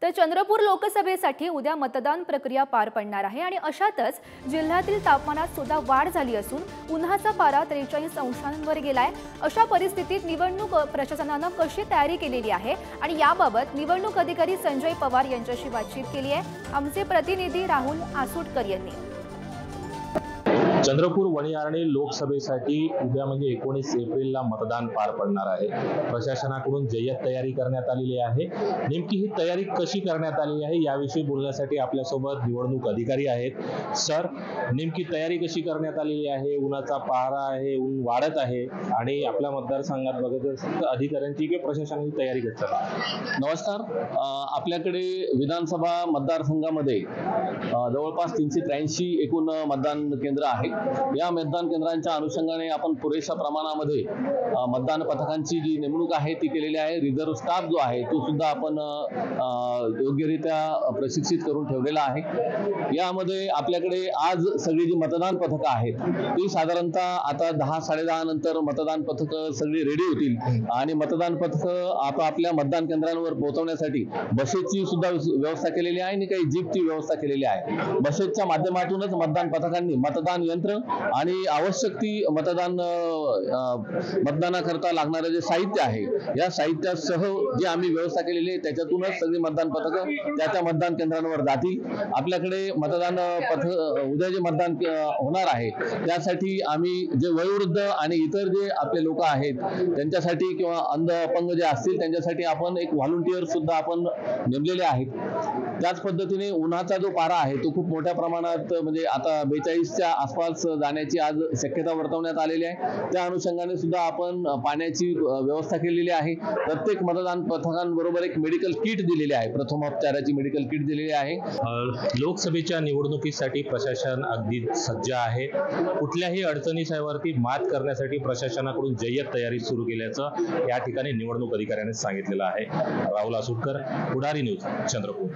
तर चंद्रपूर लोकसभेसाठी उद्या मतदान प्रक्रिया पार पडणार आहे आणि अशातच जिल्ह्यातील तापमानात सुद्धा वाढ झाली असून उन्हाचा पारा 43 अंशांवर गेलाय। अशा परिस्थितीत निवडणूक प्रशासनाने कशी तयारी केलेली आहे आणि याबाबत निवडणूक अधिकारी संजय पवार यांच्याशी बातचीत केली आहे। आमचे प्रतिनिधी राहुल आसुटकर यांनी। चंद्रपूर वणियारणी लोकसभेसाठी उद्या म्हणजे 19 एप्रिलला मतदान पार पडणार आहे। प्रशासनाकडून जय्यत तयारी करण्यात आलेली आहे। नेमकी ही तयारी कशी करण्यात आली आहे याविषयी बोलण्यासाठी आपल्यासोबत निवडणूक अधिकारी आहेत। सर, नेमकी तयारी कशी करण्यात आलेली आहे? उन्हाचा पारा आहे, ऊन वाढत आहे आणि आपल्या मतदारसंघात बघत अधिकाऱ्यांची किंवा प्रशासनाची तयारी कशी आहे? नमस्कार। आपल्याकडे विधानसभा मतदारसंघामध्ये जवळपास 383 एकूण मतदान केंद्र आहे। या मतदान केंद्रांच्या अनुषंगाने आपण पुरेशा प्रमाणामध्ये मतदान पथकांची जी नेमणूक आहे ती केलेली आहे। रिझर्व्ह स्टाफ जो आहे तो सुद्धा आपण योग्यरित्या प्रशिक्षित करून ठेवलेला आहे। यामध्ये आपल्याकडे आज सगळी जी मतदान पथकं आहेत ती साधारणतः आता 10-10:30 नंतर मतदान पथकं सगळी रेडी होतील आणि मतदान पथकं आता आपल्या मतदान केंद्रांवर पोहोचवण्यासाठी बसेसची सुद्धा व्यवस्था केलेली आहे आणि काही जीपची व्यवस्था केलेली आहे। बसेसच्या माध्यमातूनच मतदान पथकांनी मतदान यंत्र आणि आवश्यक ती मतदानाकरता लागणारे जे साहित्य आहे या साहित्यासह जी आम्ही व्यवस्था केलेली आहे त्याच्यातूनच सगळी मतदान पथकं त्या मतदान केंद्रांवर जातील। आपल्याकडे मतदान उद्या जे मतदान होणार आहे त्यासाठी आम्ही जे वयोवृद्ध आणि इतर जे आपले लोक आहेत त्यांच्यासाठी किंवा अंध अपंग जे असतील त्यांच्यासाठी आपण एक व्हॉलंटियर सुद्धा आपण नेमलेले आहेत। त्याच पद्धतीने उन्हाचा जो पारा आहे तो खूप मोठ्या प्रमाणात म्हणजे आता 42च्या आसपास जाण्याची आज शक्यता वर्तवण्यात आलेली आहे। त्या अनुषंगाने सुद्धा आपण पाण्याची व्यवस्था केलेली आहे। प्रत्येक मतदान पथकांबरोबर एक मेडिकल किट दिलेली आहे, प्रथमोपचाराची मेडिकल किट दिलेली आहे। लोकसभेच्या निवडणुकीसाठी प्रशासन अगदी सज्ज आहे। कुठल्याही अडचणीवरती मात करण्यासाठी प्रशासनाकडून जय्यत तयारी सुरू केल्याचं या ठिकाणी निवडणूक अधिकाऱ्यांनी सांगितलेलं आहे। राहुल आसुटकर, पुढारी न्यूज, चंद्रपूर।